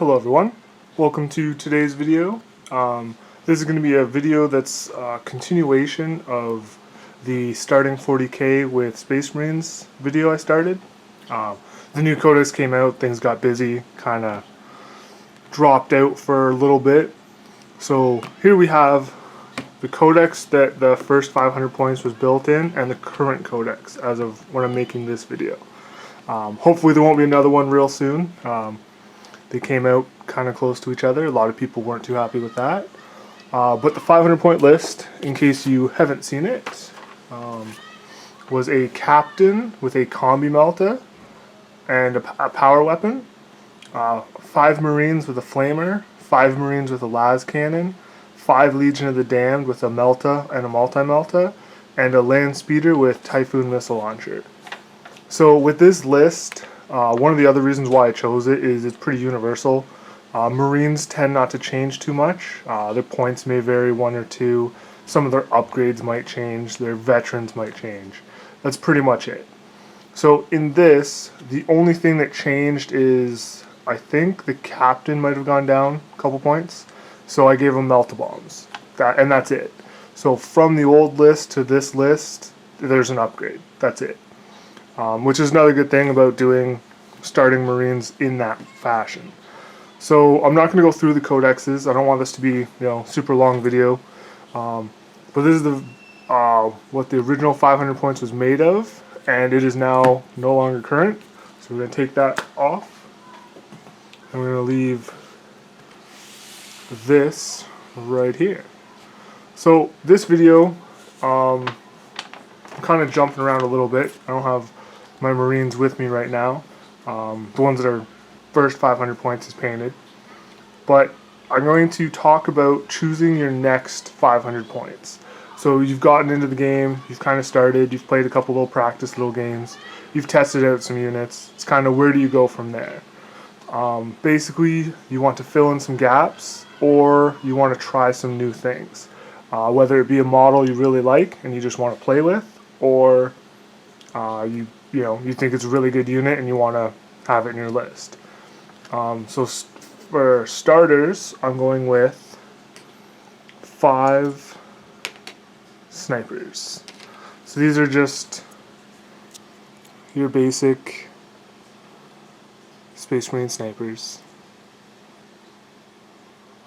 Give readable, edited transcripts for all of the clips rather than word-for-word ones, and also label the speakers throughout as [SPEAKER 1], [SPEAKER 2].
[SPEAKER 1] Hello everyone, welcome to today's video. This is going to be a video that's a continuation of the starting 40k with Space Marines video I started. The new codex came out, things got busy, kind of dropped out for a little bit. So here we have the codex that the first 500 points was built in and the current codex as of when I'm making this video. Hopefully there won't be another one real soon. They came out kind of close to each other. A lot of people weren't too happy with that. But the 500 point list, in case you haven't seen it, was a captain with a combi melta and a power weapon, 5 marines with a flamer, 5 marines with a las cannon, 5 Legion of the Damned with a melta and a multi-melta, and a land speeder with Typhoon missile launcher. So with this list, one of the other reasons why I chose it is it's pretty universal. Marines tend not to change too much. Their points may vary 1 or 2. Some of their upgrades might change. Their veterans might change. That's pretty much it. So in this, the only thing that changed is I think the captain might have gone down a couple points. So I gave him melta bombs. And that's it. So from the old list to this list, there's an upgrade. That's it. Which is another good thing about doing starting Marines in that fashion. So I'm not going to go through the codexes. I don't want this to be super long video. But this is the what the original 500 points was made of, and it is now no longer current. So we're going to take that off, and we're going to leave this right here. So this video, I'm kind of jumping around a little bit. I don't have my Marines with me right now. The ones that are first 500 points is painted. But I'm going to talk about choosing your next 500 points. So you've gotten into the game, you've kind of started, you've played a couple little practice little games, you've tested out some units. It's kind of where do you go from there? Basically, you want to fill in some gaps, or you want to try some new things. Whether it be a model you really like and you just want to play with, or you think it's a really good unit and you want to have it in your list. So for starters, I'm going with 5 snipers. So these are just your basic Space Marine snipers.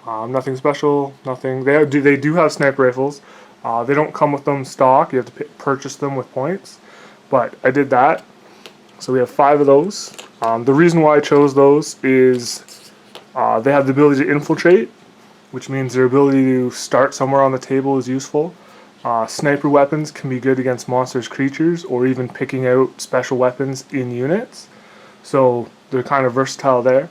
[SPEAKER 1] Nothing special, nothing. They do have sniper rifles. They don't come with them stock. You have to purchase them with points. But I did that. So we have 5 of those. The reason why I chose those is they have the ability to infiltrate, which means their ability to start somewhere on the table is useful. Sniper weapons can be good against monsters, creatures, or even picking out special weapons in units. So they're kind of versatile there.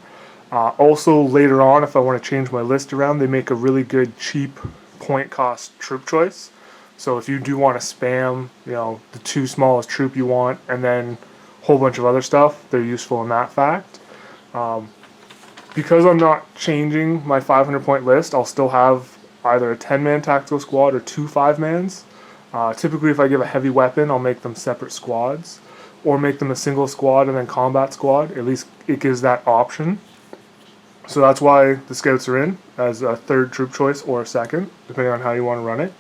[SPEAKER 1] Also later on, if I want to change my list around, they make a really good cheap point cost troop choice. So if you do want to spam, the 2 smallest troop you want, and then a whole bunch of other stuff, they're useful in that fact. Because I'm not changing my 500 point list, I'll still have either a 10-man tactical squad or 2 5-mans. Typically if I give a heavy weapon, I'll make them separate squads, or make them a single squad and then combat squad. At least it gives that option. So that's why the scouts are in as a 3rd troop choice or a 2nd, depending on how you want to run it.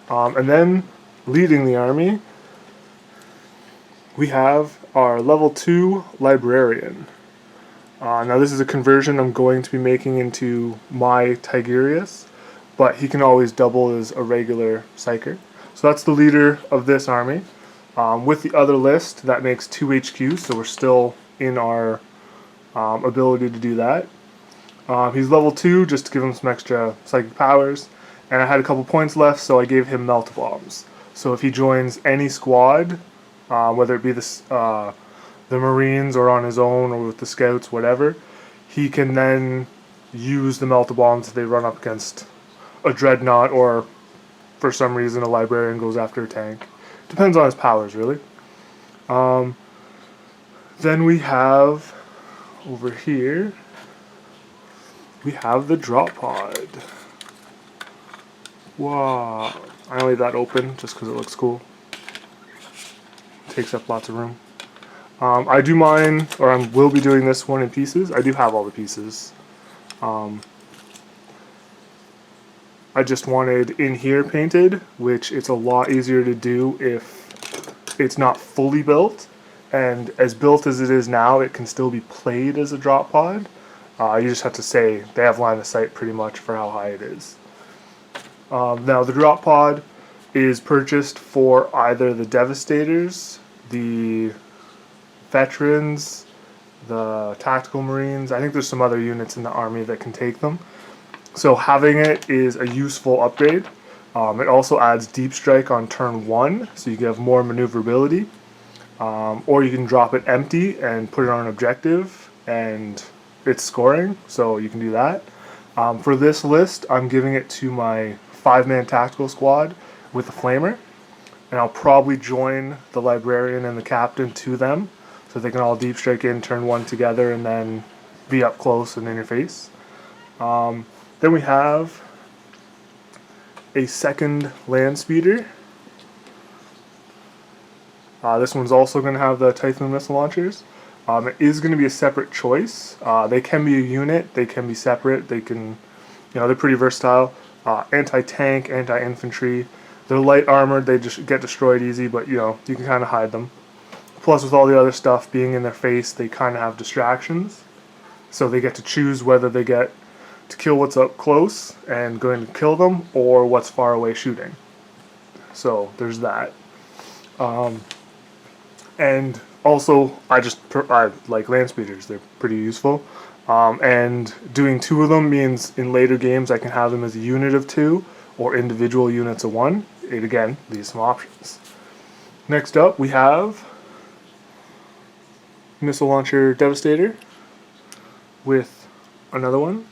[SPEAKER 1] And then leading the army, we have our level 2 librarian. Now this is a conversion I'm going to be making into my Tigurius, but he can always double as a regular psyker. So that's the leader of this army. With the other list, that makes 2 HQ, so we're still in our ability to do that. He's level 2, just to give him some extra psychic powers. And I had a couple points left, so I gave him melta bombs. So if he joins any squad, whether it be the Marines or on his own or with the scouts, whatever, he can then use the melta bombs if they run up against a dreadnought, or for some reason a librarian goes after a tank. Depends on his powers, really. Then we have over here, we have the drop pod. Wow. I only leave that open just because it looks cool. Takes up lots of room. I do mine, or I will be doing this one in pieces. I do have all the pieces. I just wanted in here painted, which it's a lot easier to do if it's not fully built. And as built as it is now, it can still be played as a drop pod. You just have to say they have line of sight pretty much for how high it is. Now the drop pod is purchased for either the Devastators, the Veterans, the Tactical Marines. I think there's some other units in the army that can take them. So having it is a useful upgrade. It also adds Deep Strike on turn 1, so you can have more maneuverability. Or you can drop it empty and put it on an objective, and it's scoring, so you can do that. For this list, I'm giving it to my 5-man tactical squad with the Flamer, and I'll probably join the Librarian and the Captain to them, so they can all Deep Strike in turn 1 together and then be up close and in your face. Then we have a second land speeder. This one's also going to have the Typhoon missile launchers. It is going to be a separate choice. They can be a unit, they can be separate, they can, they're pretty versatile. Anti-tank, anti-infantry. They're light armored, they just get destroyed easy, but you can kind of hide them. Plus with all the other stuff being in their face, they kind of have distractions. So they get to choose whether they get to kill what's up close and going to kill them, or what's far away shooting. So there's that. And also, I like land speeders. They're pretty useful. And doing 2 of them means in later games I can have them as a unit of 2 or individual units of 1. It again leaves some options. Next up we have Missile Launcher Devastator with another one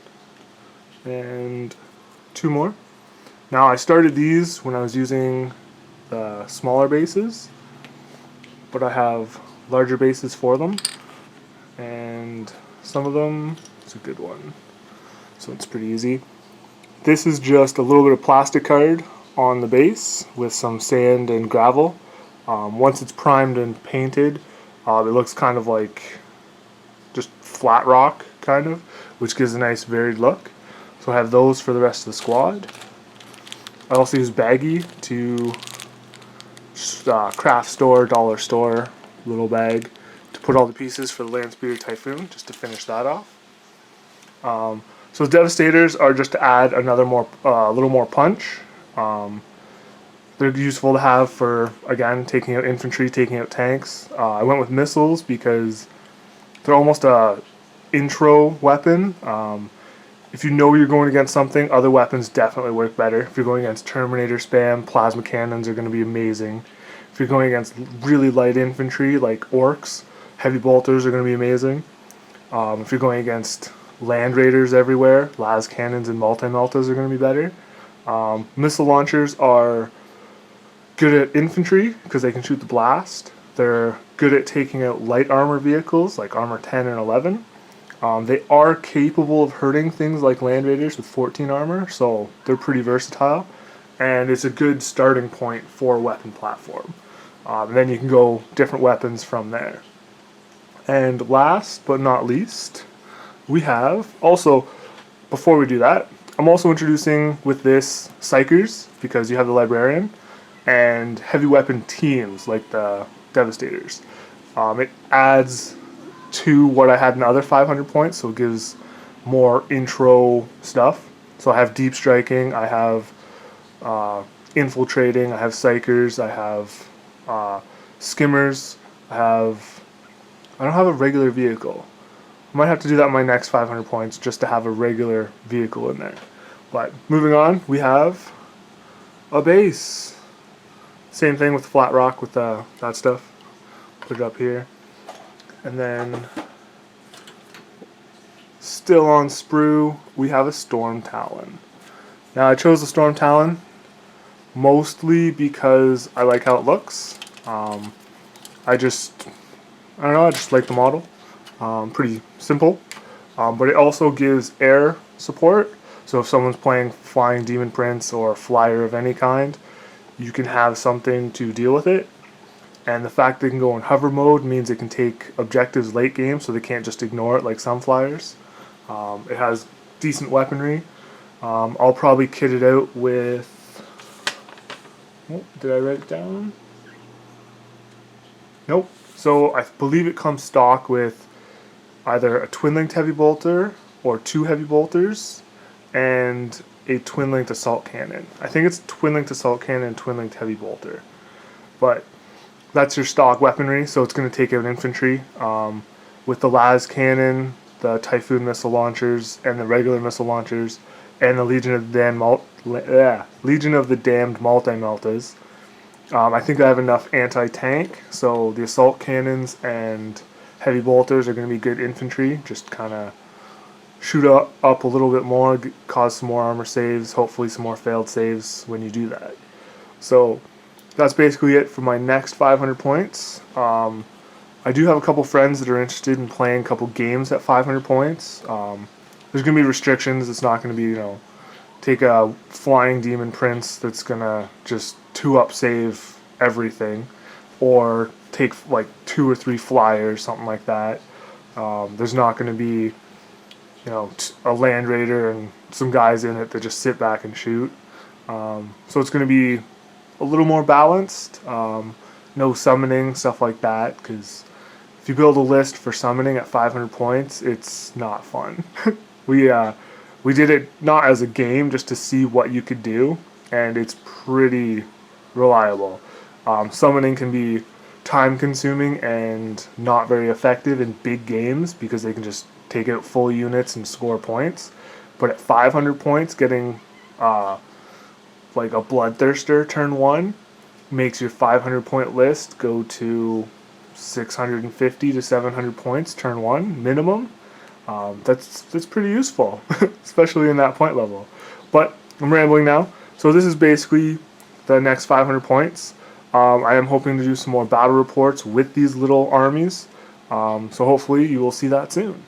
[SPEAKER 1] and 2 more. Now I started these when I was using the smaller bases, but I have larger bases for them, and some of them, it's a good one, so it's pretty easy. This is just a little bit of plastic card on the base with some sand and gravel. Once it's primed and painted, it looks kind of like just flat rock, kind of, which gives a nice varied look. So I have those for the rest of the squad. I also use Baggy to craft store, dollar store, little bag to put all the pieces for the Land Speeder Typhoon, just to finish that off. So Devastators are just to add another little more punch. They're useful to have for, again, taking out infantry, taking out tanks. I went with missiles because they're almost a intro weapon. If you know you're going against something, other weapons definitely work better. If you're going against Terminator spam, plasma cannons are going to be amazing. If you're going against really light infantry like orcs, heavy bolters are going to be amazing. If you're going against land raiders everywhere, las cannons and multi-meltas are going to be better. Missile launchers are good at infantry because they can shoot the blast. They're good at taking out light armor vehicles like armor 10 and 11. They are capable of hurting things like land raiders with 14 armor, so they're pretty versatile, and it's a good starting point for a weapon platform. And then you can go different weapons from there. And last but not least, we have also, before we do that, I'm also introducing with this Psychers, because you have the Librarian, and heavy weapon teams like the Devastators. It adds to what I had in the other 500 points, so it gives more intro stuff. So I have deep striking, I have infiltrating, I have psychers, I have skimmers, I don't have a regular vehicle. I might have to do that in my next 500 points just to have a regular vehicle in there. But moving on, we have a base. Same thing with flat rock with that stuff. Put it up here. And then, still on sprue, we have a Storm Talon. Now I chose the Storm Talon mostly because I like how it looks. I just like the model. Pretty simple. But it also gives air support. So if someone's playing Flying Demon Prince or Flyer of any kind, you can have something to deal with it. And the fact they can go in hover mode means it can take objectives late game, so they can't just ignore it like some flyers. It has decent weaponry. I'll probably kit it out with... Oh, did I write it down? Nope. So I believe it comes stock with either a twin-linked heavy bolter or 2 heavy bolters and a twin-linked assault cannon. I think it's twin-linked assault cannon and twin-linked heavy bolter. But that's your stock weaponry, so it's going to take out infantry. With the las cannon, the Typhoon missile launchers, and the regular missile launchers, and the Legion of the Damned multi-meltas. I think I have enough anti-tank, so the assault cannons and heavy bolters are going to be good infantry. Just kind of shoot up a little bit more, cause some more armor saves, hopefully some more failed saves when you do that. So that's basically it for my next 500 points. I do have a couple friends that are interested in playing a couple games at 500 points. There's going to be restrictions. It's not going to be, you know, take a flying demon prince that's going to just 2-up save everything, or take like 2 or 3 flyers, something like that. There's not going to be, you know, a land raider and some guys in it that just sit back and shoot. So it's going to be a little more balanced. No summoning, stuff like that, because if you build a list for summoning at 500 points, it's not fun. We did it not as a game, just to see what you could do, and it's pretty reliable. Summoning can be time consuming and not very effective in big games because they can just take out full units and score points. But at 500 points, getting like a Bloodthirster turn 1 makes your 500 point list go to 650 to 700 points turn 1 minimum. That's pretty useful, especially in that point level. But I'm rambling now. So this is basically the next 500 points. I am hoping to do some more battle reports with these little armies. So hopefully you will see that soon.